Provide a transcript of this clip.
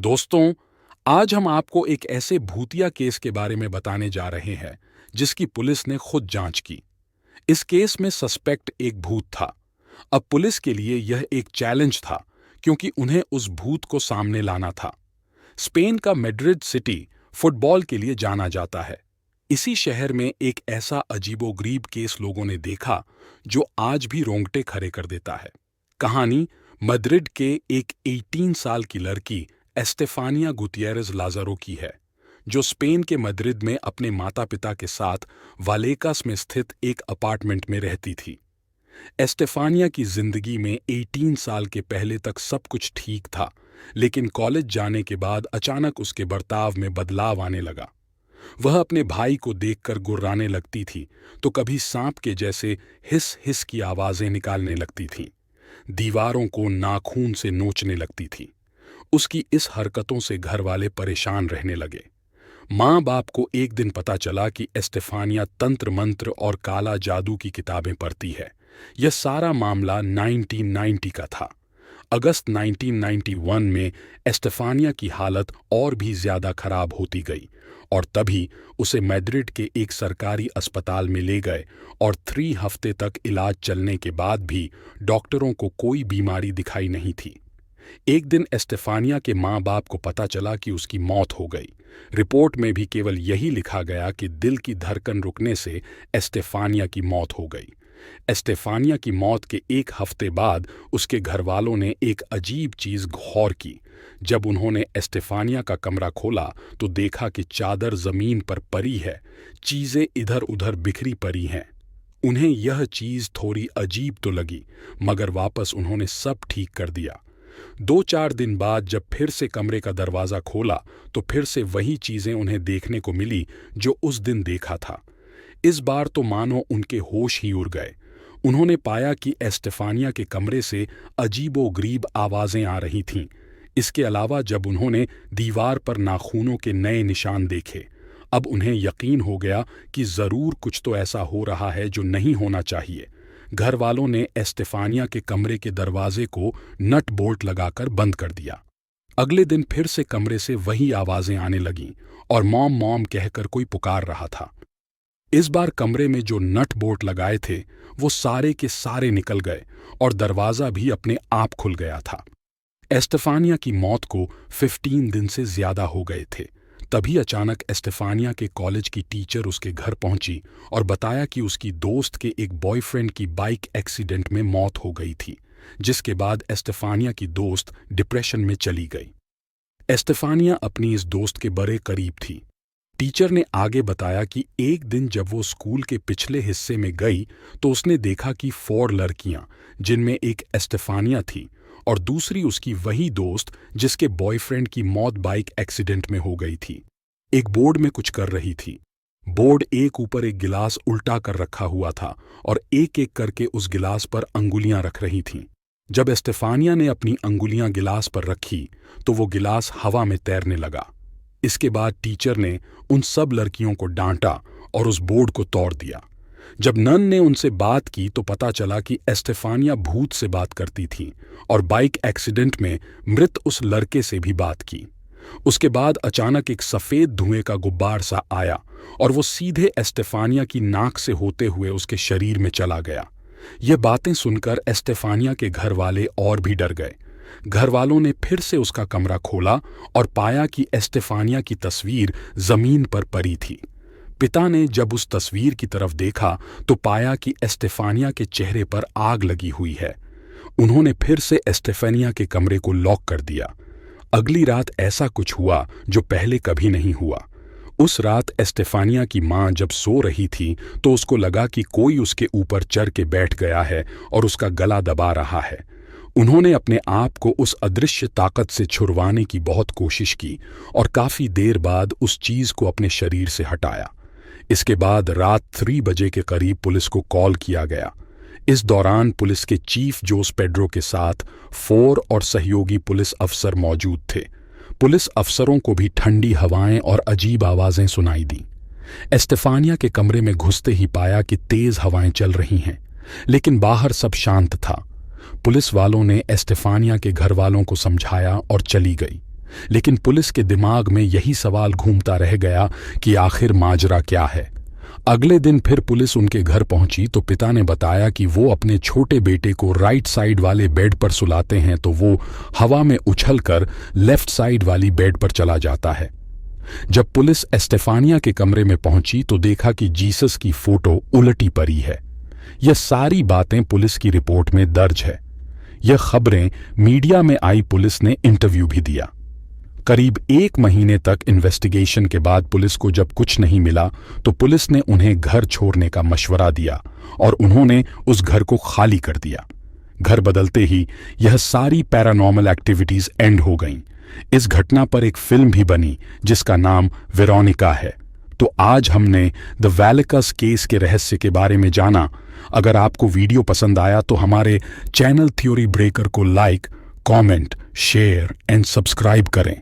दोस्तों, आज हम आपको एक ऐसे भूतिया केस के बारे में बताने जा रहे हैं जिसकी पुलिस ने खुद जांच की। इस केस में सस्पेक्ट एक भूत था। अब पुलिस के लिए यह एक चैलेंज था क्योंकि उन्हें उस भूत को सामने लाना था। स्पेन का मैड्रिड सिटी फुटबॉल के लिए जाना जाता है। इसी शहर में एक ऐसा अजीबोगरीब केस लोगों ने देखा जो आज भी रोंगटे खड़े कर देता है। कहानी मैड्रिड के एक 18 साल की लड़की एस्टेफानिया गुतिएरेज लाजारो की है, जो स्पेन के मैड्रिड में अपने माता पिता के साथ वालेकास में स्थित एक अपार्टमेंट में रहती थी। एस्टेफानिया की जिंदगी में 18 साल के पहले तक सब कुछ ठीक था, लेकिन कॉलेज जाने के बाद अचानक उसके बर्ताव में बदलाव आने लगा। वह अपने भाई को देखकर गुर्राने लगती थी, तो कभी सांप के जैसे हिस हिस की आवाजें निकालने लगती थीं। दीवारों को नाखून से नोचने लगती थी। उसकी इस हरकतों से घर वाले परेशान रहने लगे। माँ बाप को एक दिन पता चला कि एस्टेफानिया तंत्र मंत्र और काला जादू की किताबें पढ़ती है। यह सारा मामला 1990 का था। अगस्त 1991 में एस्टेफानिया की हालत और भी ज्यादा खराब होती गई और तभी उसे मैड्रिड के एक सरकारी अस्पताल में ले गए और 3 हफ्ते तक इलाज चलने के बाद भी डॉक्टरों को कोई बीमारी दिखाई नहीं थी। एक दिन एस्टेफानिया के माँ बाप को पता चला कि उसकी मौत हो गई। रिपोर्ट में भी केवल यही लिखा गया कि दिल की धड़कन रुकने से एस्टेफानिया की मौत हो गई। एस्टेफानिया की मौत के 1 हफ्ते बाद उसके घरवालों ने एक अजीब चीज गौर की। जब उन्होंने एस्टेफानिया का कमरा खोला तो देखा कि चादर जमीन पर पड़ी है, चीजें इधर उधर बिखरी पड़ी हैं। उन्हें यह चीज थोड़ी अजीब तो लगी, मगर वापस उन्होंने सब ठीक कर दिया। 2-4 दिन बाद जब फिर से कमरे का दरवाजा खोला तो फिर से वही चीजें उन्हें देखने को मिली जो उस दिन देखा था। इस बार तो मानो उनके होश ही उड़ गए। उन्होंने पाया कि एस्टेफानिया के कमरे से अजीबोगरीब आवाजें आ रही थीं। इसके अलावा जब उन्होंने दीवार पर नाखूनों के नए निशान देखे, अब उन्हें यकीन हो गया कि जरूर कुछ तो ऐसा हो रहा है जो नहीं होना चाहिए। घर वालों ने एस्टेफानिया के कमरे के दरवाजे को नट बोल्ट लगाकर बंद कर दिया। अगले दिन फिर से कमरे से वही आवाजें आने लगीं और मॉम मॉम कहकर कोई पुकार रहा था। इस बार कमरे में जो नट बोल्ट लगाए थे वो सारे के सारे निकल गए और दरवाजा भी अपने आप खुल गया था। एस्टेफानिया की मौत को 15 दिन से ज्यादा हो गए थे। तभी अचानक एस्टेफानिया के कॉलेज की टीचर उसके घर पहुंची और बताया कि उसकी दोस्त के एक बॉयफ्रेंड की बाइक एक्सीडेंट में मौत हो गई थी, जिसके बाद एस्टेफानिया की दोस्त डिप्रेशन में चली गई। एस्टेफानिया अपनी इस दोस्त के बड़े करीब थी। टीचर ने आगे बताया कि एक दिन जब वो स्कूल के पिछले हिस्से में गई तो उसने देखा कि 4 लड़कियां, जिनमें एक एस्टेफानिया थी और दूसरी उसकी वही दोस्त जिसके बॉयफ्रेंड की मौत बाइक एक्सीडेंट में हो गई थी, एक बोर्ड में कुछ कर रही थी। बोर्ड एक ऊपर एक गिलास उल्टा कर रखा हुआ था और एक एक करके उस गिलास पर अंगुलियां रख रही थीं। जब एस्टेफानिया ने अपनी अंगुलियां गिलास पर रखी तो वो गिलास हवा में तैरने लगा। इसके बाद टीचर ने उन सब लड़कियों को डांटा और उस बोर्ड को तोड़ दिया। जब नन ने उनसे बात की तो पता चला कि एस्टेफानिया भूत से बात करती थी और बाइक एक्सीडेंट में मृत उस लड़के से भी बात की। उसके बाद अचानक एक सफेद धुएं का गुब्बार सा आया और वो सीधे एस्टेफानिया की नाक से होते हुए उसके शरीर में चला गया। ये बातें सुनकर एस्टेफानिया के घर वाले और भी डर गए। घर वालों ने फिर से उसका कमरा खोला और पाया कि एस्टेफानिया की तस्वीर जमीन पर पड़ी थी। पिता ने जब उस तस्वीर की तरफ देखा तो पाया कि एस्टेफानिया के चेहरे पर आग लगी हुई है। उन्होंने फिर से एस्टेफानिया के कमरे को लॉक कर दिया। अगली रात ऐसा कुछ हुआ जो पहले कभी नहीं हुआ। उस रात एस्टेफानिया की माँ जब सो रही थी तो उसको लगा कि कोई उसके ऊपर चढ़ के बैठ गया है और उसका गला दबा रहा है। उन्होंने अपने आप को उस अदृश्य ताकत से छुड़वाने की बहुत कोशिश की और काफी देर बाद उस चीज को अपने शरीर से हटाया। इसके बाद रात 3 बजे के करीब पुलिस को कॉल किया गया। इस दौरान पुलिस के चीफ जोस पेड्रो के साथ 4 और सहयोगी पुलिस अफसर मौजूद थे। पुलिस अफसरों को भी ठंडी हवाएं और अजीब आवाजें सुनाई दी। एस्टेफानिया के कमरे में घुसते ही पाया कि तेज हवाएं चल रही हैं, लेकिन बाहर सब शांत था। पुलिस वालों ने एस्टेफानिया के घर वालों को समझाया और चली गई। लेकिन पुलिस के दिमाग में यही सवाल घूमता रह गया कि आखिर माजरा क्या है। अगले दिन फिर पुलिस उनके घर पहुंची तो पिता ने बताया कि वो अपने छोटे बेटे को राइट साइड वाले बेड पर सुलाते हैं तो वो हवा में उछलकर लेफ्ट साइड वाली बेड पर चला जाता है। जब पुलिस एस्टेफानिया के कमरे में पहुंची तो देखा कि जीसस की फोटो उलटी पड़ी है। यह सारी बातें पुलिस की रिपोर्ट में दर्ज है। यह खबरें मीडिया में आई, पुलिस ने इंटरव्यू भी दिया। करीब 1 महीने तक इन्वेस्टिगेशन के बाद पुलिस को जब कुछ नहीं मिला तो पुलिस ने उन्हें घर छोड़ने का मशवरा दिया और उन्होंने उस घर को खाली कर दिया। घर बदलते ही यह सारी पैरानॉर्मल एक्टिविटीज एंड हो गईं। इस घटना पर एक फिल्म भी बनी जिसका नाम वेरोनिका है। तो आज हमने द वैलिकस केस के रहस्य के बारे में जाना। अगर आपको वीडियो पसंद आया तो हमारे चैनल थ्योरी ब्रेकर को like, comment, share and subscribe करें।